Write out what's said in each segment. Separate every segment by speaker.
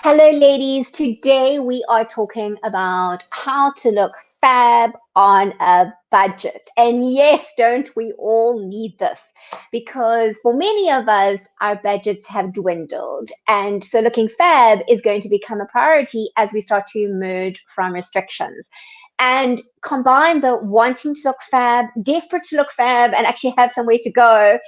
Speaker 1: Hello, ladies. Today we are talking about how to look fab on a budget. And yes, don't we all need this? Because for many of us, our budgets have dwindled. And so looking fab is going to become a priority as we start to emerge from restrictions. And combine the wanting to look fab, desperate to look fab, and actually have somewhere to go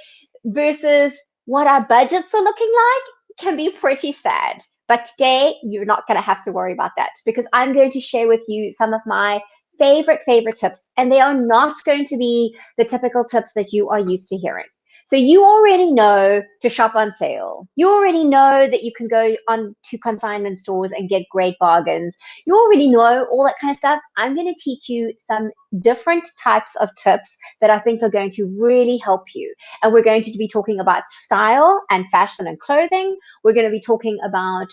Speaker 1: versus what our budgets are looking like can be pretty sad. But today, you're not going to have to worry about that because I'm going to share with you some of my favorite tips, and they are not going to be the typical tips that you are used to hearing. So you already know to shop on sale. You already know that you can go on to consignment stores and get great bargains. You already know all that kind of stuff. I'm going to teach you some different types of tips that I think are going to really help you. And we're going to be talking about style and fashion and clothing. We're going to be talking about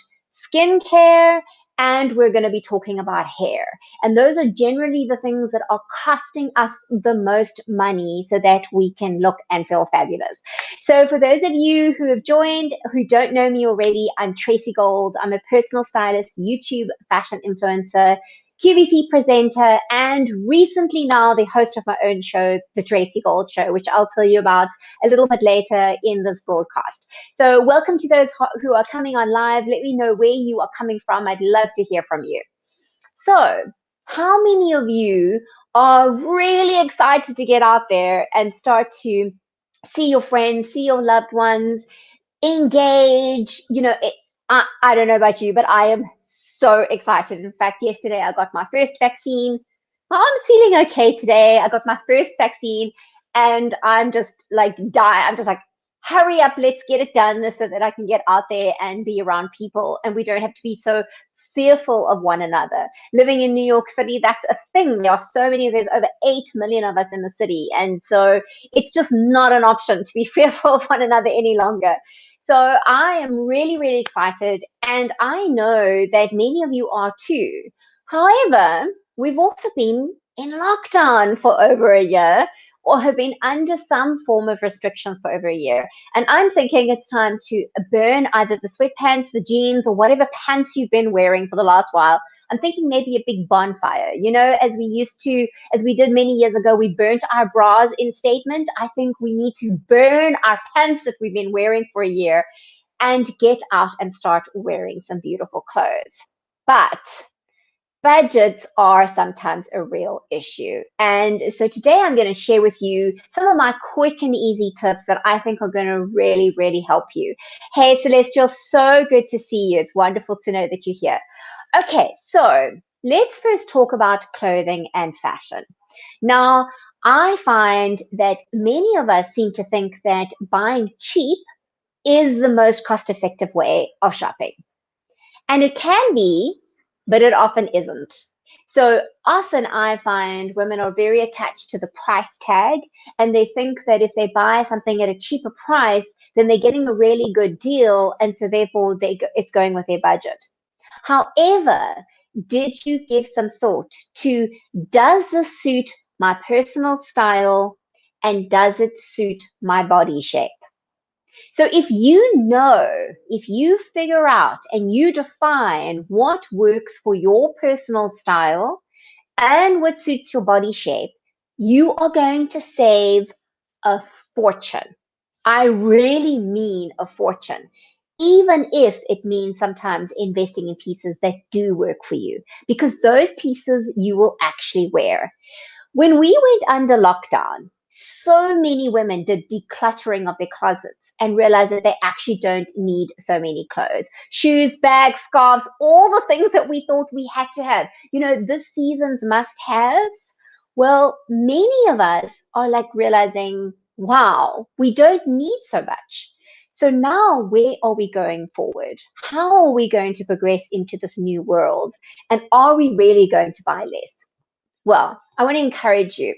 Speaker 1: skincare, and we're going to be talking about hair. And those are generally the things that are costing us the most money so that we can look and feel fabulous. So for those of you who have joined, who don't know me already, I'm Tracy Gold. I'm a personal stylist, YouTube fashion influencer, QVC presenter, and recently now the host of my own show, The Tracy Gold Show, which I'll tell you about a little bit later in this broadcast. So welcome to those who are coming on live. Let me know where you are coming from. I'd love to hear from you. So how many of you are really excited to get out there and start to see your friends, see your loved ones, engage? I don't know about you, but I am so excited. In fact, yesterday I got my first vaccine. My arm's feeling okay today. I got my first vaccine and I'm just like dying. I'm just like, hurry up, let's get it done so that I can get out there and be around people and we don't have to be so fearful of one another. Living in New York City, that's a thing. There's over 8 million of us in the city. And so it's just not an option to be fearful of one another any longer. So I am really excited, and I know that many of you are too. However, we've also been in lockdown for over a year or have been under some form of restrictions for over a year. And I'm thinking it's time to burn either the sweatpants, the jeans, or whatever pants you've been wearing for the last while. I'm thinking maybe a big bonfire, as we did many years ago, we burnt our bras in statement. I think we need to burn our pants that we've been wearing for a year and get out and start wearing some beautiful clothes. But budgets are sometimes a real issue. And so today I'm going to share with you some of my quick and easy tips that I think are going to really help you. Hey, Celestial, so good to see you. It's wonderful to know that you're here. Okay, so let's first talk about clothing and fashion. Now, I find that many of us seem to think that buying cheap is the most cost-effective way of shopping. And it can be, but it often isn't. So often I find women are very attached to the price tag, and they think that if they buy something at a cheaper price, then they're getting a really good deal, and so therefore it's going with their budget. However, did you give some thought to, does this suit my personal style and does it suit my body shape? So if you figure out and you define what works for your personal style and what suits your body shape, you are going to save a fortune. I really mean a fortune, even if it means sometimes investing in pieces that do work for you, because those pieces you will actually wear. When we went under lockdown, so many women did decluttering of their closets and realized that they actually don't need so many clothes. Shoes, bags, scarves, all the things that we thought we had to have. This season's must-haves. Well, many of us are like realizing, wow, we don't need so much. So now where are we going forward? How are we going to progress into this new world? And are we really going to buy less? Well, I want to encourage you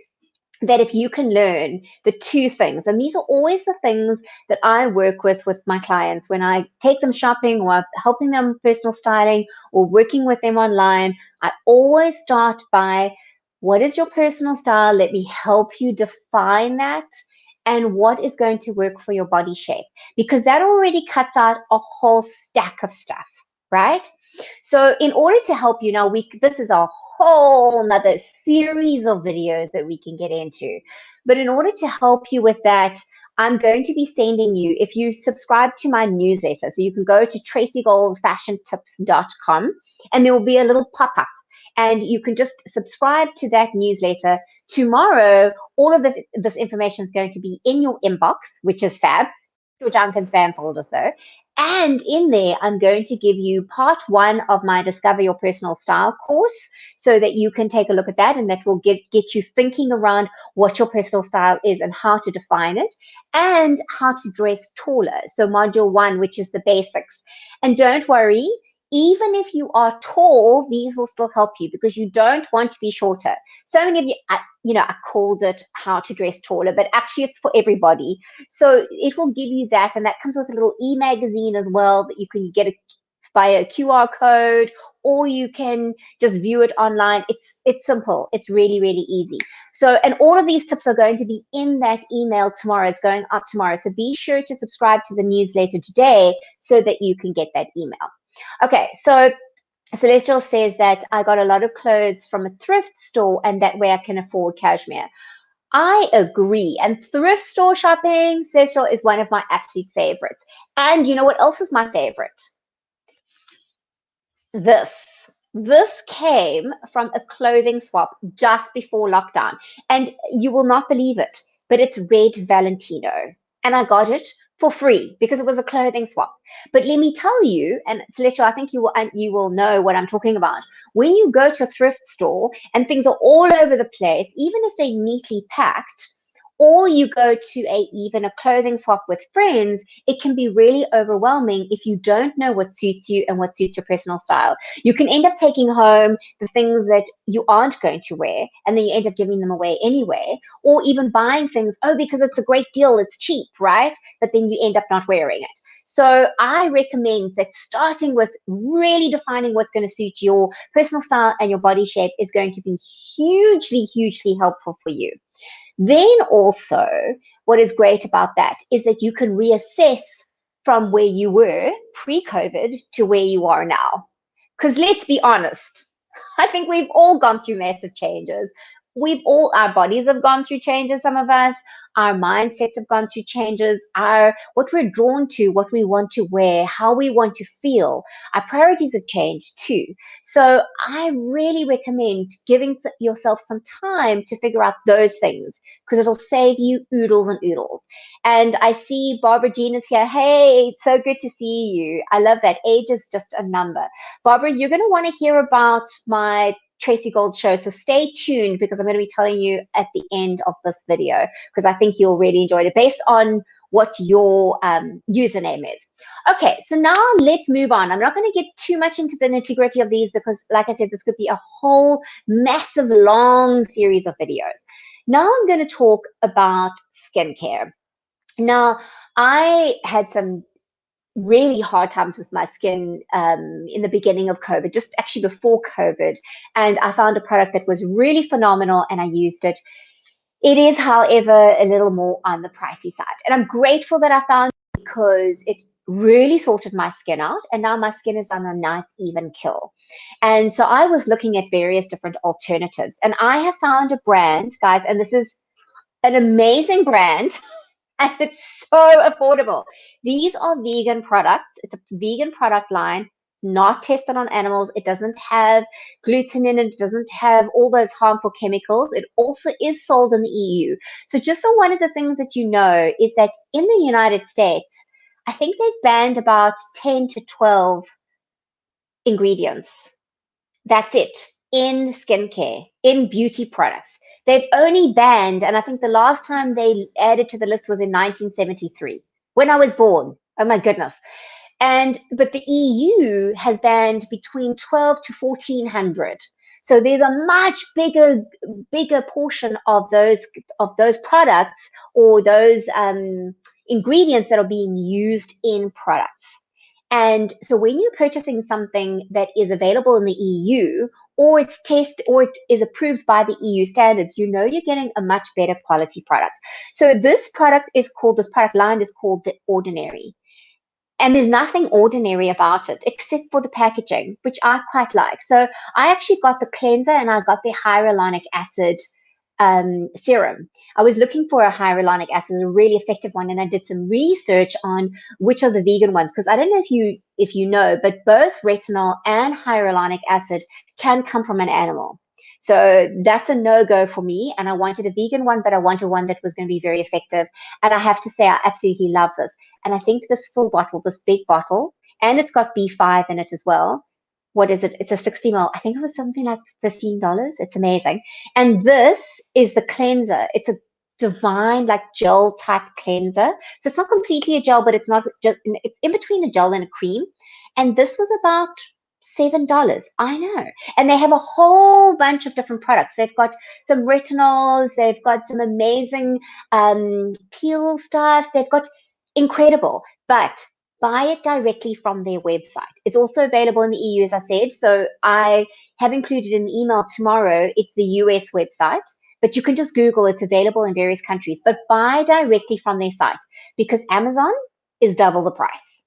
Speaker 1: that if you can learn the two things, and these are always the things that I work with my clients when I take them shopping or helping them personal styling or working with them online, I always start by, what is your personal style? Let me help you define that. And what is going to work for your body shape? Because that already cuts out a whole stack of stuff. right? So in order to help you now, this is a whole nother series of videos that we can get into. But in order to help you with that, I'm going to be sending you, if you subscribe to my newsletter, so you can go to tracygoldfashiontips.com and there will be a little pop-up and you can just subscribe to that newsletter. Tomorrow, all of this information is going to be in your inbox, which is fab. Your junk and spam folders though. And in there, I'm going to give you part 1 of my Discover Your Personal Style course so that you can take a look at that, and that will get you thinking around what your personal style is and how to define it and how to dress taller. So module 1, which is the basics. And don't worry, even if you are tall, these will still help you because you don't want to be shorter. So many of you, I called it how to dress taller, but actually it's for everybody. So it will give you that, and that comes with a little e-magazine as well that you can get via a QR code, or you can just view it online. It's simple. It's really, really easy. So, and all of these tips are going to be in that email tomorrow. It's going up tomorrow. So be sure to subscribe to the newsletter today so that you can get that email. Okay, so Celestial says that I got a lot of clothes from a thrift store and that way I can afford cashmere. I agree. And thrift store shopping, Celestial, is one of my absolute favorites. And you know what else is my favorite? This. This came from a clothing swap just before lockdown. And you will not believe it, but it's red Valentino. And I got it for free because it was a clothing swap. But let me tell you, and Celestial, I think you will know what I'm talking about. When you go to a thrift store and things are all over the place, even if they're neatly packed, or you go to even a clothing swap with friends, it can be really overwhelming if you don't know what suits you and what suits your personal style. You can end up taking home the things that you aren't going to wear, and then you end up giving them away anyway, or even buying things, because it's a great deal, it's cheap, right? But then you end up not wearing it. So I recommend that starting with really defining what's going to suit your personal style and your body shape is going to be hugely, hugely helpful for you. Then also, what is great about that is that you can reassess from where you were pre-COVID to where you are now. Because let's be honest, I think we've all gone through massive changes. Our bodies have gone through changes, some of us, our mindsets have gone through changes, what we're drawn to, what we want to wear, how we want to feel, our priorities have changed too. So I really recommend giving yourself some time to figure out those things because it'll save you oodles and oodles. And I see Barbara Jean is here. Hey, it's so good to see you. I love that. Age is just a number. Barbara, you're going to want to hear about my Tracy Gold show. So stay tuned because I'm going to be telling you at the end of this video because I think you'll really enjoy it based on what your username is. Okay, so now let's move on. I'm not going to get too much into the nitty-gritty of these because, like I said, this could be a whole massive long series of videos. Now I'm going to talk about skincare. Now, I had some really hard times with my skin in the beginning of COVID, just actually before COVID. And I found a product that was really phenomenal and I used it. It is, however, a little more on the pricey side. And I'm grateful that I found it because it really sorted my skin out. And now my skin is on a nice, even kill. And so I was looking at various different alternatives. And I have found a brand, guys, and this is an amazing brand. And it's so affordable. These are vegan products. It's a vegan product line. It's not tested on animals. It doesn't have gluten in it. It doesn't have all those harmful chemicals. It also is sold in the EU. So just so one of the things that you know is that in the United States, I think they've banned about 10 to 12 ingredients. That's it in skincare, in beauty products. They've only banned, and I think the last time they added to the list was in 1973, when I was born. Oh my goodness. But the EU has banned between 12 to 1400. So there's a much bigger portion of those products or those ingredients that are being used in products. And so when you're purchasing something that is available in the EU, or it's tested or it is approved by the EU standards, you know you're getting a much better quality product. So this product line is called The Ordinary. And there's nothing ordinary about it except for the packaging, which I quite like. So I actually got the cleanser and I got the hyaluronic acid serum. I was looking for a hyaluronic acid, a really effective one, and I did some research on which are the vegan ones, because I don't know if you know, but both retinol and hyaluronic acid can come from an animal. So that's a no-go for me. And I wanted a vegan one, but I wanted one that was going to be very effective. And I have to say, I absolutely love this. And I think this full bottle, this big bottle, and it's got B5 in it as well. What is it? It's a 60 ml. I think it was something like $15. It's amazing. And this is the cleanser. It's a divine, like gel type cleanser. So it's not completely a gel, but it's not just, it's in between a gel and a cream. And this was about $7. I know. And they have a whole bunch of different products. They've got some retinols, they've got some amazing peel stuff, they've got incredible. But buy it directly from their website. It's also available in the EU, as I said. So I have included in the email tomorrow. It's the US website, but you can just Google. It's available in various countries. But buy directly from their site, because Amazon is double the price.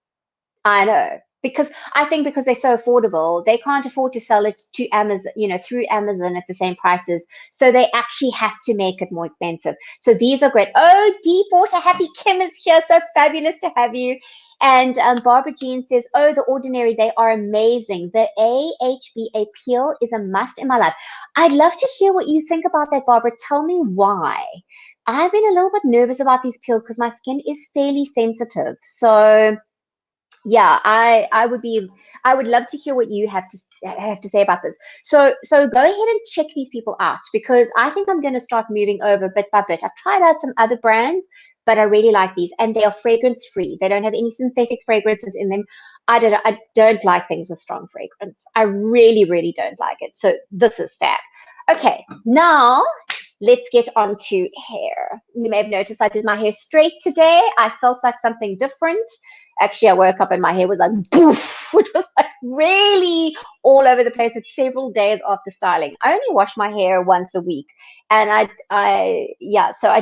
Speaker 1: I know. Because I think because they're so affordable, they can't afford to sell it to Amazon, through Amazon at the same prices. So they actually have to make it more expensive. So these are great. Oh, Deepwater Happy Kim is here. So fabulous to have you. And Barbara Jean says, oh, The Ordinary, they are amazing. The AHBA peel is a must in my life. I'd love to hear what you think about that, Barbara. Tell me why. I've been a little bit nervous about these peels because my skin is fairly sensitive. So yeah, I would love to hear what you have to say about this. So go ahead and check these people out, because I think I'm going to start moving over bit by bit. I've tried out some other brands, but I really like these, and they are fragrance free. They don't have any synthetic fragrances in them. I don't like things with strong fragrance. I really, really don't like it. So this is fab. Okay, now let's get on to hair. You may have noticed I did my hair straight today. I felt like something different. Actually, I woke up and my hair was like poof, which was like really all over the place. It's several days after styling. I only wash my hair once a week, and so I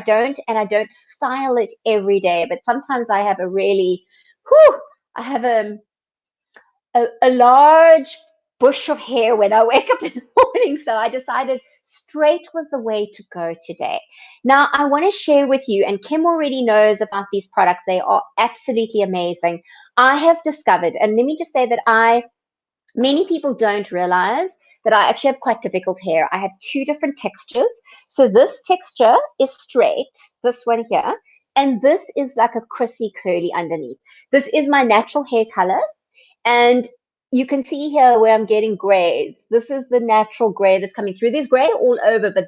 Speaker 1: don't style it every day. But sometimes I have a really, I have a large bush of hair when I wake up in the morning. So I decided straight was the way to go today. Now, I want to share with you, and Kim already knows about these products. They are absolutely amazing. I have discovered, and let me just say that many people don't realize that I actually have quite difficult hair. I have two different textures. So this texture is straight, this one here, and this is like a crissy curly underneath. This is my natural hair color. And you can see here where I'm getting grays. This is the natural gray that's coming through. There's gray all over, but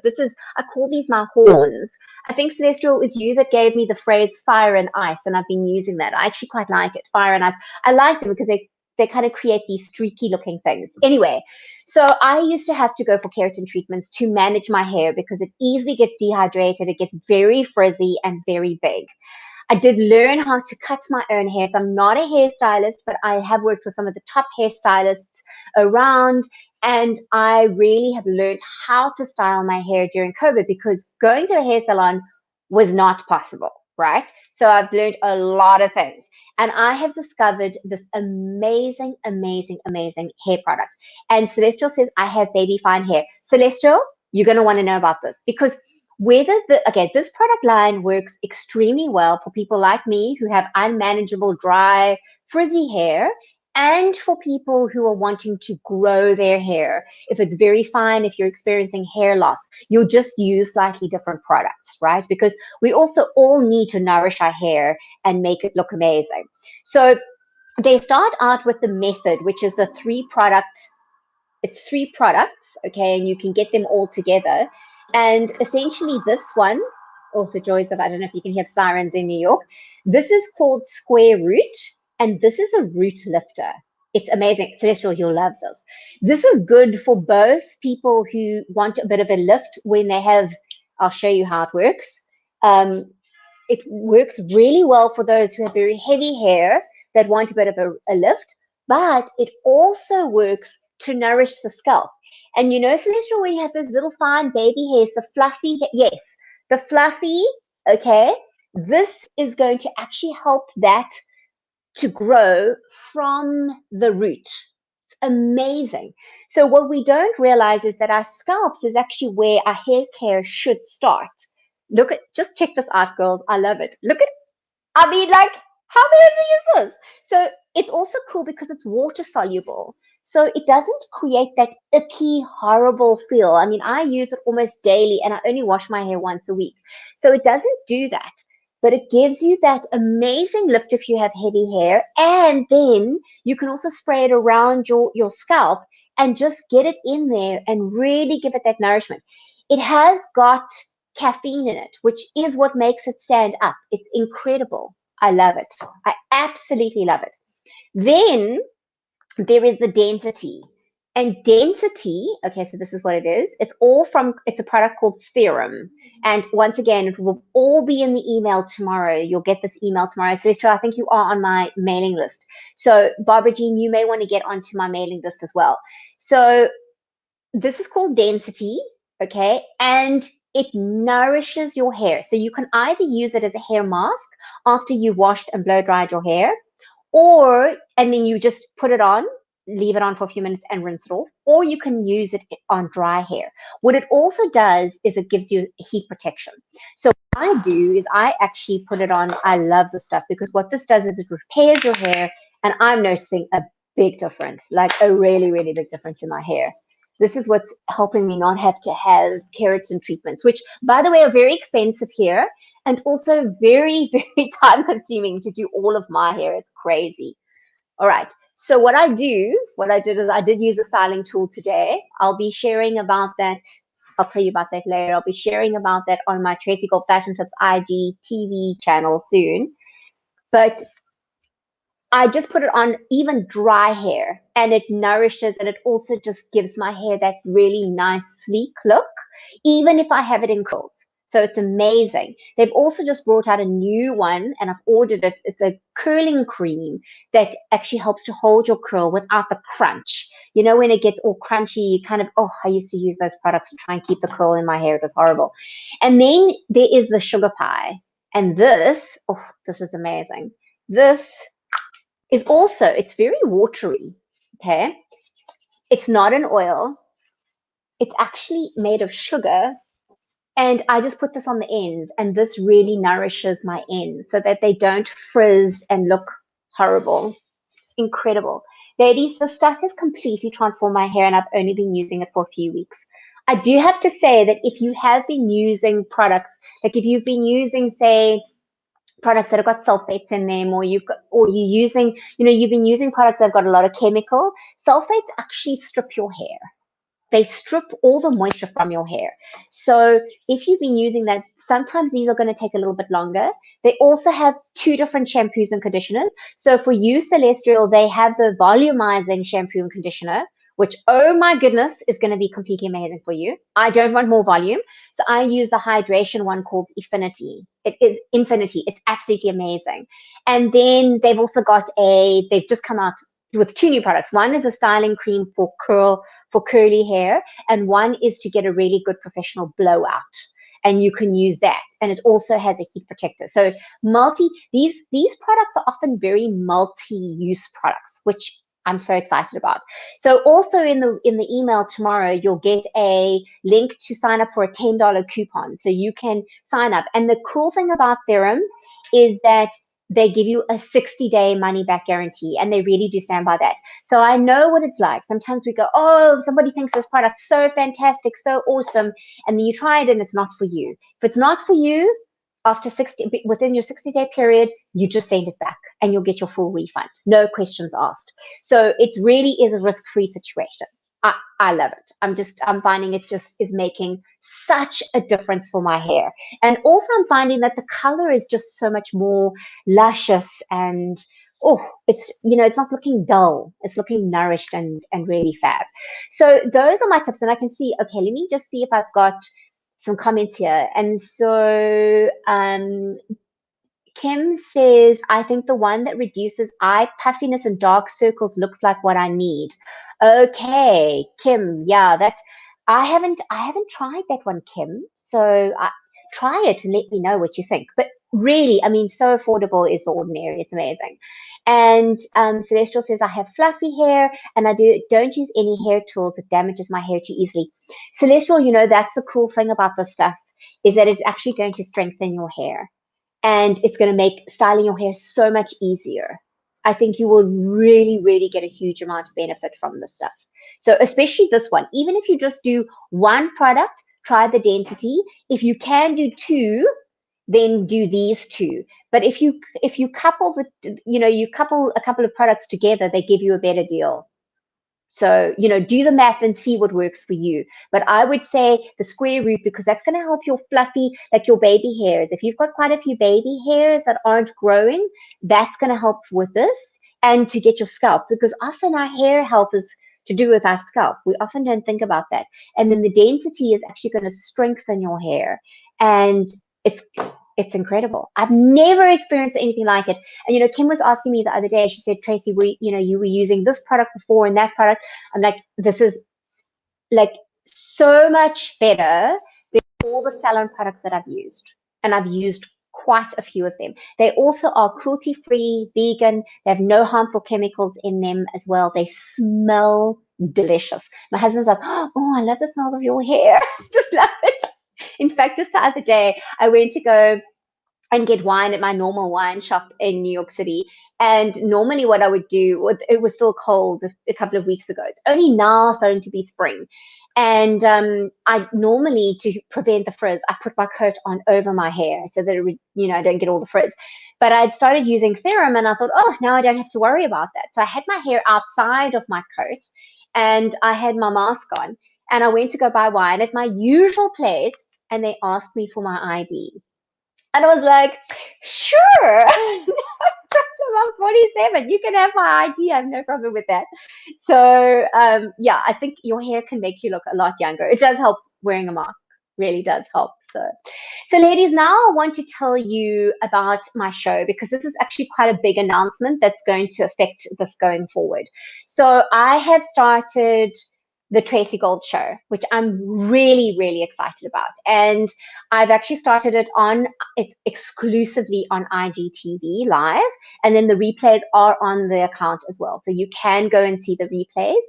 Speaker 1: I call these my horns. I think, Celestial, it was you that gave me the phrase fire and ice, and I've been using that. I actually quite like it, fire and ice. I like them because they kind of create these streaky looking things. Anyway, so I used to have to go for keratin treatments to manage my hair because it easily gets dehydrated. It gets very frizzy and very big. I did learn how to cut my own hair. So I'm not a hairstylist, but I have worked with some of the top hairstylists around. And I really have learned how to style my hair during COVID, because going to a hair salon was not possible, right? So I've learned a lot of things. And I have discovered this amazing, amazing, amazing hair product. And Celestial says, I have baby fine hair. Celestial, you're going to want to know about this, because this product line works extremely well for people like me who have unmanageable, dry, frizzy hair, and for people who are wanting to grow their hair. If it's very fine, if you're experiencing hair loss, you'll just use slightly different products, right? Because we also all need to nourish our hair and make it look amazing. So they start out with the method, which is it's three products, okay, and you can get them all together. And essentially this one, the joys of, I don't know if you can hear the sirens in New York, this is called Square Root, and this is a root lifter. It's amazing. Celestial, you'll love this. This is good for both people who want a bit of a lift when they have, I'll show you how it works. It works really well for those who have very heavy hair that want a bit of a lift, but it also works to nourish the scalp. And Celestial, when you have those little fine baby hairs, the fluffy, yes, the fluffy, okay, this is going to actually help that to grow from the root. It's amazing. So what we don't realize is that our scalps is actually where our hair care should start. Look at, just check this out, girls. I love it. Look at, I mean, like, how amazing is this? So it's also cool because it's water soluble. So it doesn't create that icky, horrible feel. I mean, I use it almost daily and I only wash my hair once a week. So it doesn't do that, but it gives you that amazing lift if you have heavy hair. And then you can also spray it around your scalp and just get it in there and really give it that nourishment. It has got caffeine in it, which is what makes it stand up. It's incredible. I love it. I absolutely love it. Then there is the density. And density, okay, so this is what it is. It's a product called Theorem. And once again, it will all be in the email tomorrow. You'll get this email tomorrow. Celestia, I think you are on my mailing list. So Barbara Jean, you may want to get onto my mailing list as well. So this is called Density, okay? And it nourishes your hair. So you can either use it as a hair mask after you've washed and blow dried your hair, and then you just put it on, leave it on for a few minutes and rinse it off, or you can use it on dry hair. What it also does is it gives you heat protection. So what I do is I actually put it on. I love this stuff because what this does is it repairs your hair, and I'm noticing a big difference, like a really, really big difference in my hair. This is what's helping me not have to have keratin treatments, which, by the way, are very expensive here and also very, very time consuming to do all of my hair. It's crazy. All right. So what I did is I did use a styling tool today. I'll be sharing about that. I'll tell you about that later. I'll be sharing about that on my Tracy Gold Fashion Tips IG TV channel soon. But I just put it on even dry hair and it nourishes, and it also just gives my hair that really nice sleek look, even if I have it in curls. So it's amazing. They've also just brought out a new one and I've ordered it. It's a curling cream that actually helps to hold your curl without the crunch. You know, when it gets all crunchy, you kind of, oh, I used to use those products to try and keep the curl in my hair. It was horrible. And then there is the sugar pie. And this, oh, this is amazing. This is also, it's very watery, okay? It's not an oil. It's actually made of sugar. And I just put this on the ends, and this really nourishes my ends so that they don't frizz and look horrible. It's incredible. Ladies, this stuff has completely transformed my hair, and I've only been using it for a few weeks. I do have to say that if you have been using products, like if you've been using, say, products that have got sulfates in them, or you've been using products that have got a lot of chemical, sulfates actually strip your hair. They strip all the moisture from your hair. So if you've been using that, sometimes these are going to take a little bit longer. They also have 2 different shampoos and conditioners. So for you, Celestial, they have the volumizing shampoo and conditioner, which, oh my goodness, is going to be completely amazing for you. I don't want more volume. So I use the hydration one called Infinity. It is Infinity. It's absolutely amazing. And then they've also got they've just come out with 2 new products. One is a styling cream for curly hair, and one is to get a really good professional blowout. And you can use that. And it also has a heat protector. So these products are often very multi-use products, which I'm so excited about. So also in the email tomorrow, you'll get a link to sign up for a $10 coupon. So you can sign up. And the cool thing about Theorem is that they give you a 60-day money-back guarantee, and they really do stand by that. So I know what it's like. Sometimes we go, oh, somebody thinks this product's so fantastic, so awesome, and then you try it and it's not for you. If it's not for you, within your 60-day period, you just send it back and you'll get your full refund. No questions asked. So it really is a risk-free situation. I love it. I'm finding it just is making such a difference for my hair. And also I'm finding that the color is just so much more luscious, and it's not looking dull. It's looking nourished and really fab. So those are my tips. And I can see, okay, let me just see if I've got some comments here. And so Kim says, I think the one that reduces eye puffiness and dark circles looks like what I need. Okay, Kim, yeah, I haven't tried that one, Kim. So try it and let me know what you think. But really, I mean, so affordable is the ordinary. It's amazing. And Celestial says, I have fluffy hair and I don't use any hair tools. It damages my hair too easily. Celestial, you know, that's the cool thing about this stuff is that it's actually going to strengthen your hair and it's going to make styling your hair so much easier. I think you will really, really get a huge amount of benefit from this stuff. So especially this one, even if you just do one product, try the density. If you can do two, then do these two. But if you couple you couple a couple of products together, they give you a better deal. So, do the math and see what works for you. But I would say the square root because that's going to help your fluffy, like your baby hairs. If you've got quite a few baby hairs that aren't growing, that's going to help with this and to get your scalp because often our hair health is to do with our scalp. We often don't think about that. And then the density is actually going to strengthen your hair. And it's incredible. I've never experienced anything like it. And Kim was asking me the other day. She said, Tracy, you were using this product before and that product. I'm like, this is like so much better than all the salon products that I've used, and I've used quite a few of them. They also are cruelty-free, vegan. They have no harmful chemicals in them as well. They smell delicious. My husband's like, oh, I love the smell of your hair. Just love it. In fact, just the other day, I went to go and get wine at my normal wine shop in New York City. And normally what I would do, it was still cold a couple of weeks ago. It's only now starting to be spring. And I normally, to prevent the frizz, I put my coat on over my hair so that it would, I don't get all the frizz. But I'd started using Theorem and I thought, oh, now I don't have to worry about that. So I had my hair outside of my coat and I had my mask on. And I went to go buy wine at my usual place and they asked me for my ID. And I was like, sure, no problem. I'm 47. You can have my ID. I have no problem with that. So, yeah, I think your hair can make you look a lot younger. It does help wearing a mask. Really does help. So ladies, now I want to tell you about my show because this is actually quite a big announcement that's going to affect this going forward. So I have started the Tracy Gold Show, which I'm really, really excited about. And I've actually started it's exclusively on IGTV live. And then the replays are on the account as well. So you can go and see the replays.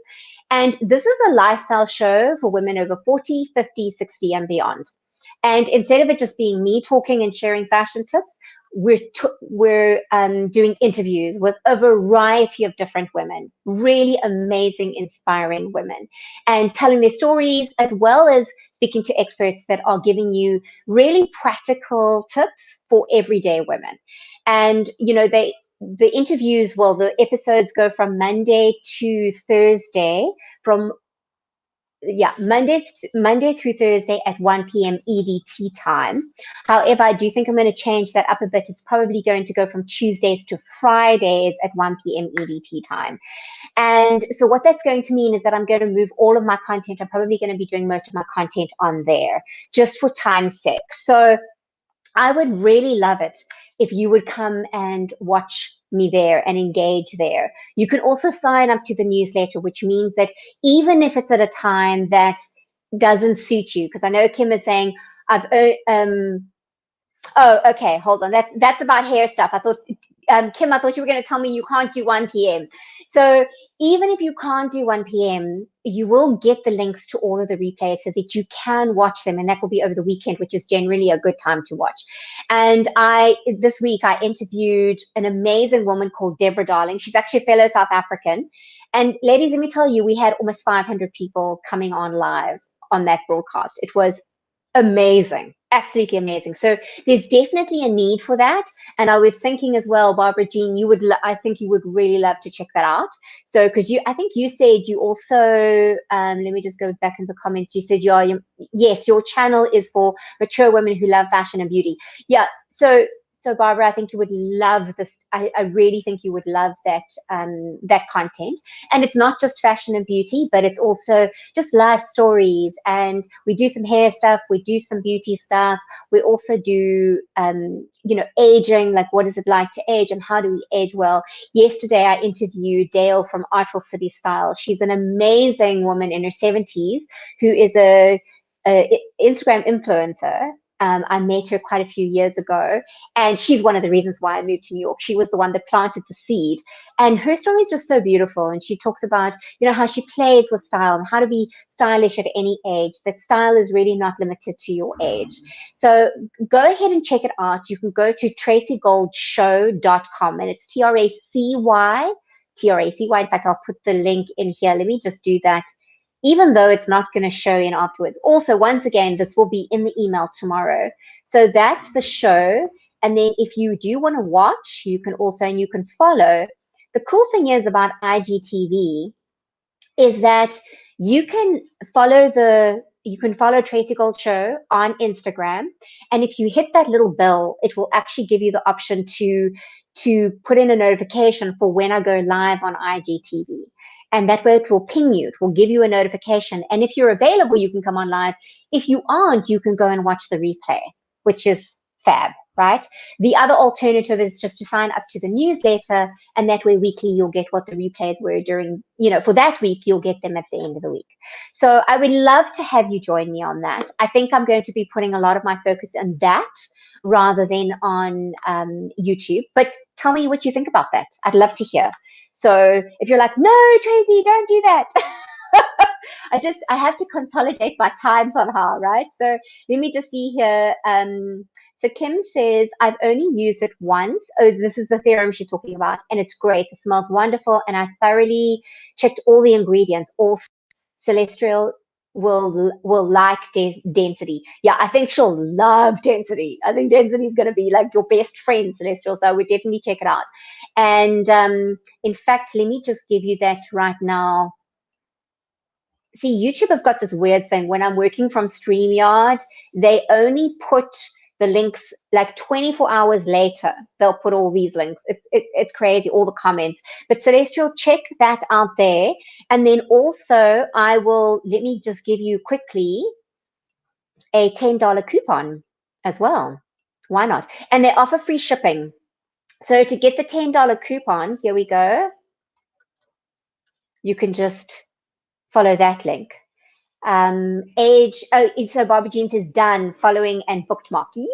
Speaker 1: And this is a lifestyle show for women over 40, 50, 60 and beyond. And instead of it just being me talking and sharing fashion tips, we're doing interviews with a variety of different women, really amazing, inspiring women, and telling their stories as well as speaking to experts that are giving you really practical tips for everyday women. And, the interviews, well, the episodes go from Monday to Thursday from Monday through Thursday at 1 p.m. EDT time. However, I do think I'm going to change that up a bit. It's probably going to go from Tuesdays to Fridays at 1 p.m. EDT time. And so what that's going to mean is that I'm going to move all of my content. I'm probably going to be doing most of my content on there just for time's sake. So I would really love it if you would come and watch me there and engage there. You can also sign up to the newsletter, which means that even if it's at a time that doesn't suit you, because I know Kim is saying, oh, okay, hold on. That's about hair stuff. I thought, Kim, I thought you were going to tell me you can't do 1 p.m. So even if you can't do 1 p.m., you will get the links to all of the replays so that you can watch them. And that will be over the weekend, which is generally a good time to watch. And this week, I interviewed an amazing woman called Deborah Darling. She's actually a fellow South African. And ladies, let me tell you, we had almost 500 people coming on live on that broadcast. It was amazing, absolutely amazing. So there's definitely a need for that. And I was thinking as well, Barbara Jean, I think you would really love to check that out. So because I think you said you also, let me just go back in the comments. You said yes, your channel is for mature women who love fashion and beauty. Yeah. So Barbara, I think you would love this. I really think you would love that that content. And it's not just fashion and beauty, but it's also just life stories. And we do some hair stuff, we do some beauty stuff. We also do, aging, like what is it like to age and how do we age well? Yesterday, I interviewed Dale from Artful City Style. She's an amazing woman in her 70s who is a Instagram influencer. I met her quite a few years ago, and she's one of the reasons why I moved to New York. She was the one that planted the seed, and her story is just so beautiful. And she talks about, how she plays with style and how to be stylish at any age, that style is really not limited to your age. So go ahead and check it out. You can go to tracygoldshow.com, and it's Tracy. In fact, I'll put the link in here. Let me just do that, even though it's not going to show in afterwards. Also, once again, this will be in the email tomorrow. So that's the show. And then if you do want to watch, you can also, and you can follow. The cool thing is about IGTV is that you can follow Tracy Gold Show on Instagram, and if you hit that little bell, it will actually give you the option to put in a notification for when I go live on IGTV. And that way it will ping you, it will give you a notification. And if you're available, you can come on live. If you aren't, you can go and watch the replay, which is fab, right? The other alternative is just to sign up to the newsletter, and that way weekly you'll get what the replays were during, for that week, you'll get them at the end of the week. So I would love to have you join me on that. I think I'm going to be putting a lot of my focus on that rather than on YouTube. But tell me what you think about that. I'd love to hear. So if you're like, no, Tracy, don't do that. I have to consolidate my time somehow, right? So let me just see here. So Kim says, I've only used it once. Oh, this is the theorem she's talking about, and it's great. It smells wonderful, and I thoroughly checked all the ingredients. All Celestial will like density. Yeah, I think she'll love density. I think density is going to be like your best friend, Celestial. So I would definitely check it out. And in fact, let me just give you that right now. See, YouTube have got this weird thing. When I'm working from StreamYard, they only put the links like 24 hours later. They'll put all these links. It's crazy, all the comments. But Celestial, check that out there. And then also, let me just give you quickly a $10 coupon as well. Why not? And they offer free shipping. So to get the $10 coupon, here we go. You can just follow that link. So Barbara Jean says done, following and bookmark. Yay!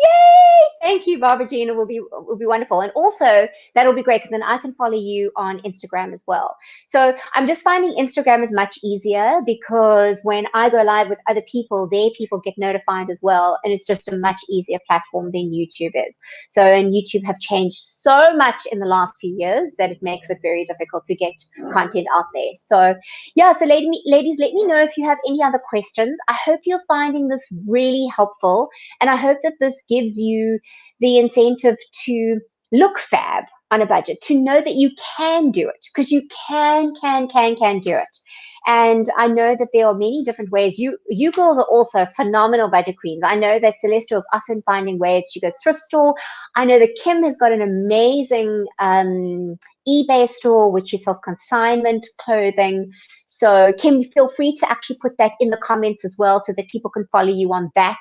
Speaker 1: Thank you, Barbara Jean. It will be wonderful. And also that'll be great because then I can follow you on Instagram as well. So I'm just finding Instagram is much easier because when I go live with other people, their people get notified as well. And it's just a much easier platform than YouTube is. So, and YouTube have changed so much in the last few years that it makes it very difficult to get content out there. So yeah, so ladies, let me know if you have any other questions. I hope you're finding this really helpful, and I hope that this gives you the incentive to look fab on a budget, to know that you can do it, because you can do it. And I know that there are many different ways. You girls are also phenomenal budget queens. I know that Celestial is often finding ways. She goes thrift store. I know that Kim has got an amazing eBay store, which she sells consignment clothing. So Kim, feel free to actually put that in the comments as well so that people can follow you on that.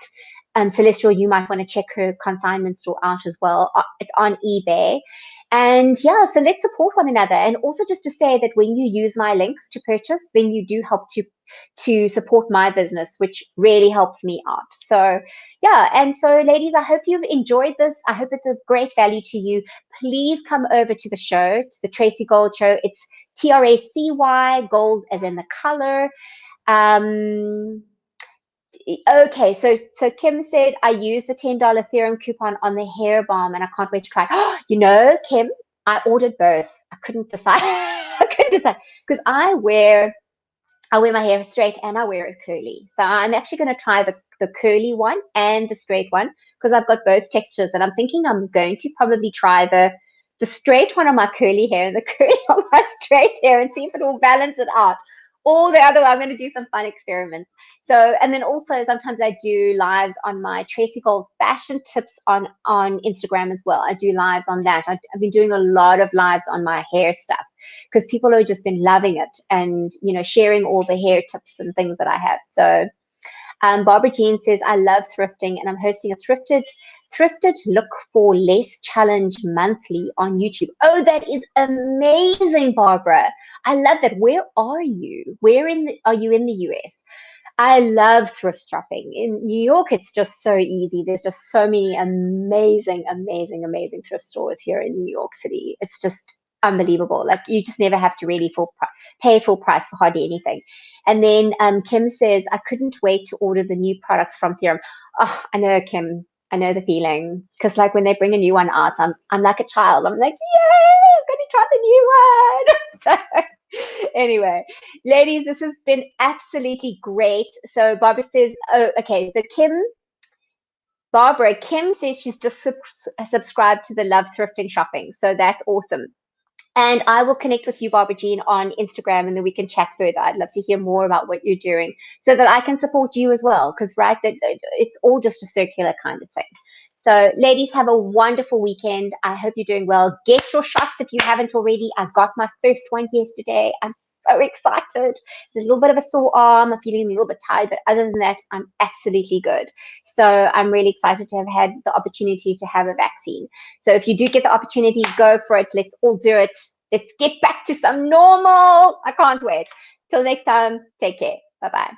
Speaker 1: Celestial, you might want to check her consignment store out as well. It's on eBay. And yeah, so let's support one another. And also just to say that when you use my links to purchase, then you do help to support my business, which really helps me out. So yeah, and so ladies, I hope you've enjoyed this. I hope it's a great value to you. Please come over to the show, to the Tracy Gold Show. It's TRACY, gold as in the color. Okay, so Kim said, I used the $10 theorem coupon on the hair balm and I can't wait to try. Kim, I ordered both. I couldn't decide. Because I wear my hair straight and I wear it curly. So I'm actually going to try the curly one and the straight one because I've got both textures, and I'm thinking I'm going to probably try the straight one on my curly hair and the curly on my straight hair and see if it will balance it out. Or the other way, I'm going to do some fun experiments. So, and then also sometimes I do lives on my Tracy Gold fashion tips on Instagram as well. I do lives on that. I've been doing a lot of lives on my hair stuff because people have just been loving it and, sharing all the hair tips and things that I have. So Barbara Jean says, I love thrifting and I'm hosting a thrifted look for less challenge monthly on YouTube. Oh, that is amazing, Barbara. I love that. Where are you? Are you in the US? I love thrift shopping. In New York, it's just so easy. There's just so many amazing, amazing, amazing thrift stores here in New York City. It's just unbelievable. Like you just never have to really pay full price for hardly anything. And then Kim says, I couldn't wait to order the new products from Theorem. Oh, I know, Kim. I know the feeling because like when they bring a new one out, I'm like a child. I'm like, yay, I'm gonna try the new one. So anyway, ladies, this has been absolutely great. So Barbara says, oh, okay. So Kim says she's just subscribed to the Love Thrifting Shopping. So that's awesome. And I will connect with you, Barbara Jean, on Instagram, and then we can chat further. I'd love to hear more about what you're doing so that I can support you as well. Because, right, that it's all just a circular kind of thing. So, ladies, have a wonderful weekend. I hope you're doing well. Get your shots if you haven't already. I got my first one yesterday. I'm so excited. There's a little bit of a sore arm. I'm feeling a little bit tired, but other than that, I'm absolutely good. So, I'm really excited to have had the opportunity to have a vaccine. So if you do get the opportunity, go for it. Let's all do it. Let's get back to some normal. I can't wait. Till next time, take care. Bye-bye.